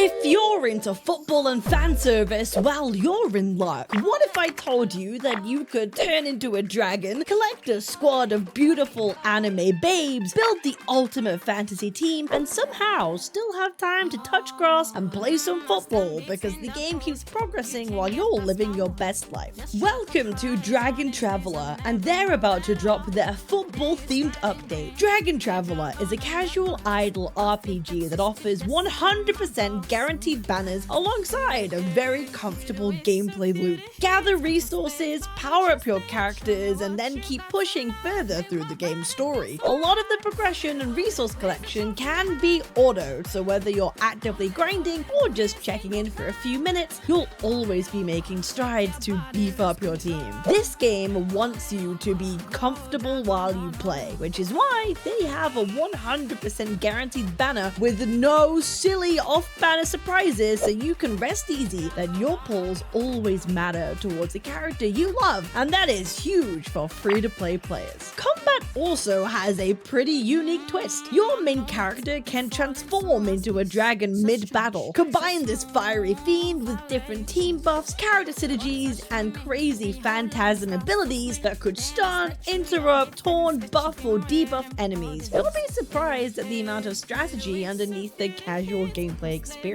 If you're into football and fan service, well, you're in luck. What if I told you that you could turn into a dragon, collect a squad of beautiful anime babes, build the ultimate fantasy team, and somehow still have time to touch grass and play some football because the game keeps progressing while you're living your best life? Welcome to Dragon Traveler, and they're about to drop their football-themed update. Dragon Traveler is a casual idle RPG that offers 100% guaranteed banners alongside a very comfortable gameplay loop. Gather resources, power up your characters, and then keep pushing further through the game's story. A lot of the progression and resource collection can be autoed, so whether you're actively grinding or just checking in for a few minutes, you'll always be making strides to beef up your team. This game wants you to be comfortable while you play, which is why they have a 100% guaranteed banner with no silly off-banner surprises, so you can rest easy that your pulls always matter towards a character you love, and that is huge for free-to-play players. Combat also has a pretty unique twist. Your main character can transform into a dragon mid-battle. Combine this fiery fiend with different team buffs, character synergies, and crazy phantasm abilities that could stun, interrupt, taunt, buff, or debuff enemies. You'll be surprised at the amount of strategy underneath the casual gameplay experience.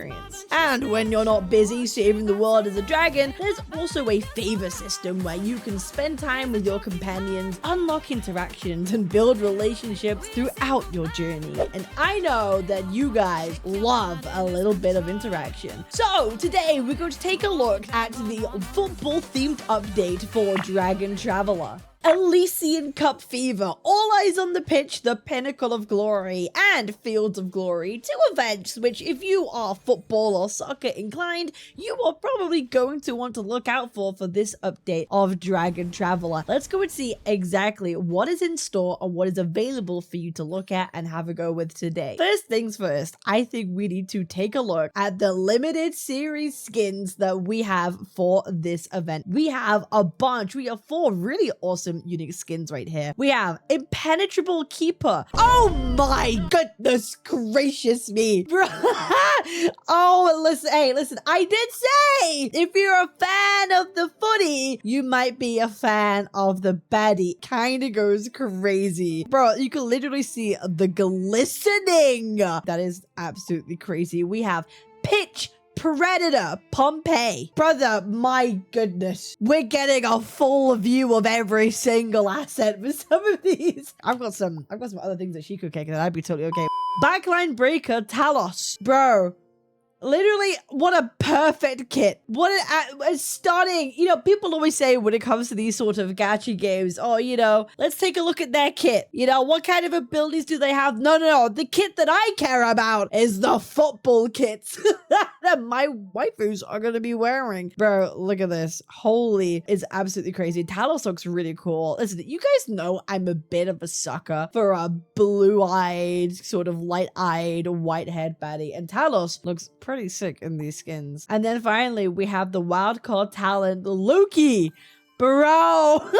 And when you're not busy saving the world as a dragon, there's also a favor system where you can spend time with your companions, unlock interactions, and build relationships throughout your journey. And I know that you guys love a little bit of interaction. So today we're going to take a look at the football themed update for Dragon Traveler. Elysian Cup Fever, All Eyes on the Pitch, The Pinnacle of Glory, and Fields of Glory, two events which, if you are football or soccer inclined, you are probably going to want to look out for this update of Dragon Traveler. Let's go and see exactly what is in store and what is available for you to look at and have a go with today. First things first, I think we need to take a look at the limited series skins that we have for this event. We have a bunch. We have 4 really awesome unique skins right here. We have Impenetrable Keeper. Oh my goodness gracious me. Oh, listen, hey, listen, I did say if you're a fan of the footy, you might be a fan of the baddie. Kinda goes crazy. Bro, you can literally see the glistening. That is absolutely crazy. We have Pitch Predator Pompeii. Brother, my goodness. We're getting a full view of every single asset with some of these. I've got some other things that she could kick and I'd be totally okay. Backline Breaker Talos. Bro. Literally, what a perfect kit. What a stunning, you know, people always say when it comes to these sort of gacha games, oh, you know, let's take a look at their kit. You know, what kind of abilities do they have? No. The kit that I care about is the football kits that my waifus are going to be wearing. Bro, look at this. Holy, it's absolutely crazy. Talos looks really cool. Listen, you guys know I'm a bit of a sucker for a blue-eyed, sort of light-eyed, white-haired baddie, and Talos looks pretty sick in these skins. And then finally, we have the wildcard talent, Loki. Bro. Bro,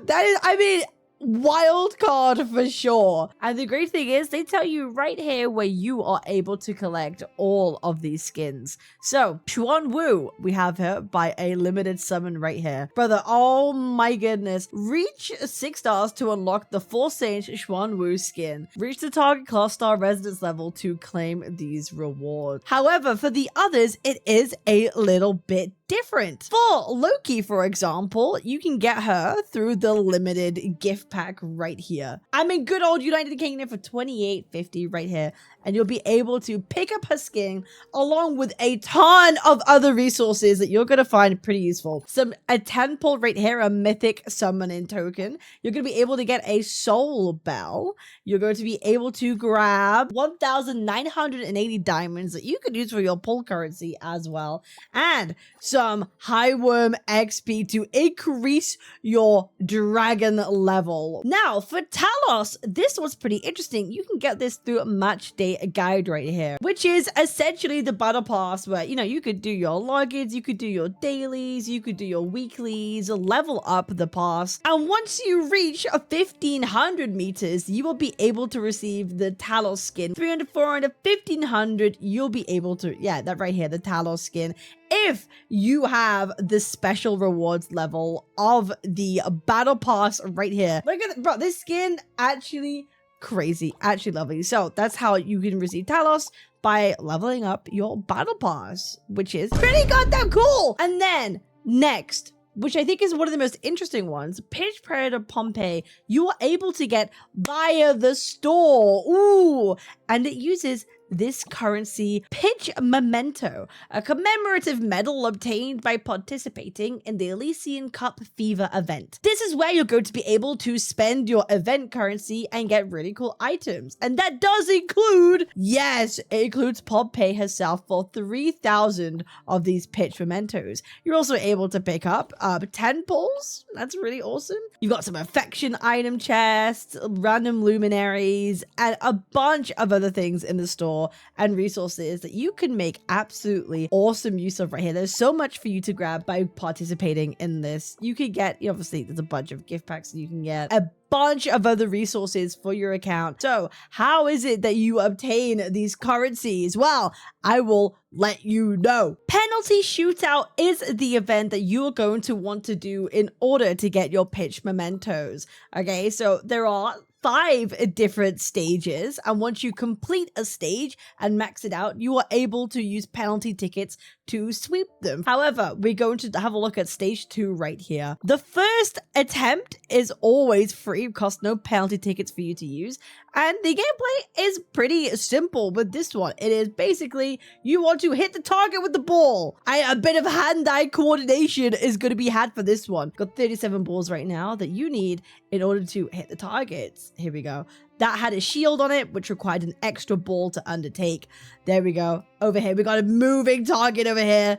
that is, I mean, wild card for sure. And the great thing is they tell you right here where you are able to collect all of these skins. So Xuan Wu, we have her by a limited summon right here. Brother, oh my goodness. Reach 6 stars to unlock the 4 Saint Xuan Wu skin. Reach the target class star residence level to claim these rewards. However, for the others, it is a little bit different. For Loki, for example, you can get her through the limited gift pack right here. I'm in good old United Kingdom for $28.50 right here, and you'll be able to pick up her skin along with a ton of other resources that you're going to find pretty useful. A 10 pull right here, a mythic summoning token. You're going to be able to get a soul bell. You're going to be able to grab 1,980 diamonds that you could use for your pull currency as well, and some high worm XP to increase your dragon level. level. Now, for Talos, this was pretty interesting. You can get this through a match day guide right here, which is essentially the battle pass where, you know, you could do your logins, you could do your dailies, you could do your weeklies, level up the pass. And once you reach 1500 meters, you will be able to receive the Talos skin. 300, 400, 1500, you'll be able to, yeah, that right here, the Talos skin. If you have the special rewards level of the battle pass right here. Look at it, bro, this skin actually crazy, actually lovely. So that's how you can receive Talos, by leveling up your battle pass, which is pretty goddamn cool. And then next, which I think is one of the most interesting ones, Pitch Predator Pompeii, you are able to get via the store. Ooh, and it uses this currency, Pitch Memento, a commemorative medal obtained by participating in the Elysian Cup Fever event. This is where you're going to be able to spend your event currency and get really cool items. And that does include, yes, it includes Pompeii herself for 3,000 of these Pitch Mementos. You're also able to pick up 10 pulls. That's really awesome. You've got some affection item chests, random luminaries, and a bunch of other things in the store and resources that you can make absolutely awesome use of right here. There's so much for you to grab by participating in this. You can get, obviously, there's a bunch of gift packs that you can get, a bunch of other resources for your account. So how is it that you obtain these currencies? Well, I will let you know. Penalty Shootout is the event that you are going to want to do in order to get your Pitch Mementos. Okay, so there are 5 different stages, and once you complete a stage and max it out, you are able to use penalty tickets to sweep them. However, we're going to have a look at stage 2 right here. The first attempt is always free, costs no penalty tickets for you to use, and the gameplay is pretty simple with this one. It is basically you want to hit the target with the ball. A bit of hand-eye coordination is going to be had for this one. Got 37 balls right now that you need in order to hit the targets. Here we go. That had a shield on it, which required an extra ball to undertake. There we go. Over here, we got a moving target over here.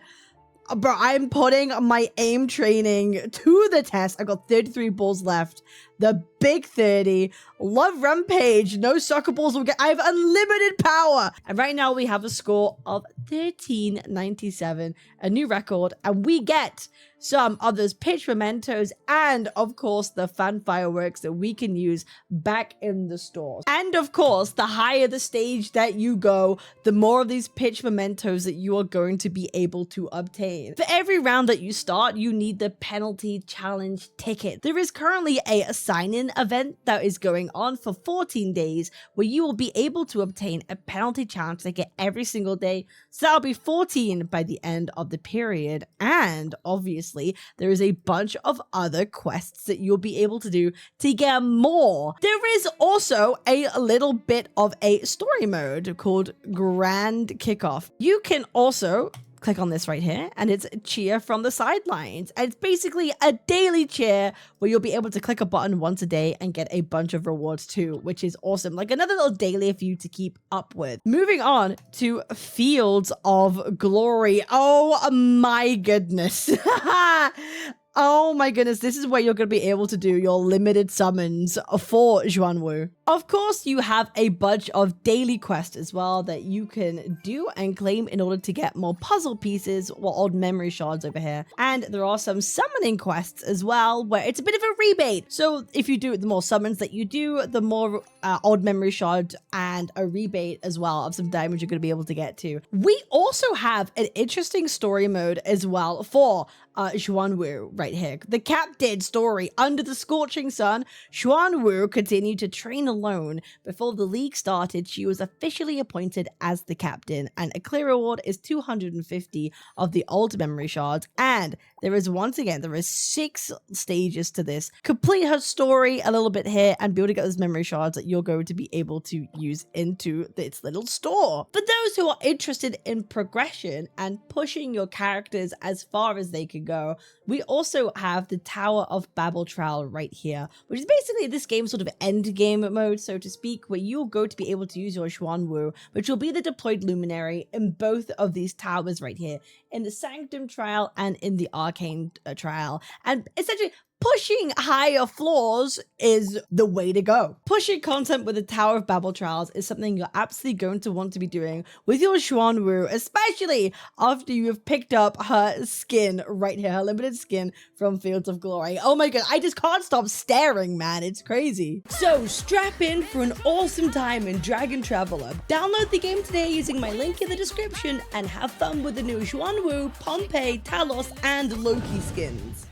Bro, I'm putting my aim training to the test. I got 33 balls left. The big 30. Love Rampage. No soccer balls will get. I have unlimited power. And right now we have a score of 1397, a new record. And we get some of those Pitch Mementos and, of course, the fan fireworks that we can use back in the stores. And, of course, the higher the stage that you go, the more of these Pitch Mementos that you are going to be able to obtain. For every round that you start, you need the penalty challenge ticket. There is currently a sign-in event that is going on for 14 days where you will be able to obtain a penalty challenge ticket every single day. So that'll be 14 by the end of the period. And obviously, there is a bunch of other quests that you'll be able to do to get more. There is also a little bit of a story mode called Grand Kickoff. You can also click on this right here, and it's cheer from the sidelines. And it's basically a daily cheer where you'll be able to click a button once a day and get a bunch of rewards too, which is awesome. Like another little daily for you to keep up with. Moving on to Fields of Glory. Oh my goodness. Oh my goodness, this is where you're going to be able to do your limited summons for Xuanwu. Of course, you have a bunch of daily quests as well that you can do and claim in order to get more puzzle pieces or old memory shards over here. And there are some summoning quests as well, where it's a bit of a rebate. So if you do the more summons that you do, the more old memory shards and a rebate as well of some diamonds you're going to be able to get to. We also have an interesting story mode as well for Xuanwu right here. The captain story. Under the scorching sun, Xuanwu continued to train alone. Before the league started, she was officially appointed as the captain, and a clear reward is 250 of the old memory shards. And there is, once again, there is 6 stages to this. Complete her story a little bit here and be able to get those memory shards that you're going to be able to use into its little store. For those who are interested in progression and pushing your characters as far as they can go, we also have the Tower of Babel trial right here, which is basically this game's sort of end game mode, so to speak, where you'll go to be able to use your Xuanwu, which will be the deployed luminary in both of these towers right here, in the Sanctum trial and in the Arcane trial, and essentially pushing higher floors is the way to go. Pushing content with the Tower of Babel trials is something you're absolutely going to want to be doing with your Xuanwu, especially after you have picked up her skin right here, her limited skin from Fields of Glory. Oh my god, I just can't stop staring, man. It's crazy. So strap in for an awesome time in Dragon Traveler. Download the game today using my link in the description and have fun with the new Xuanwu, Pompeii, Talos, and Loki skins.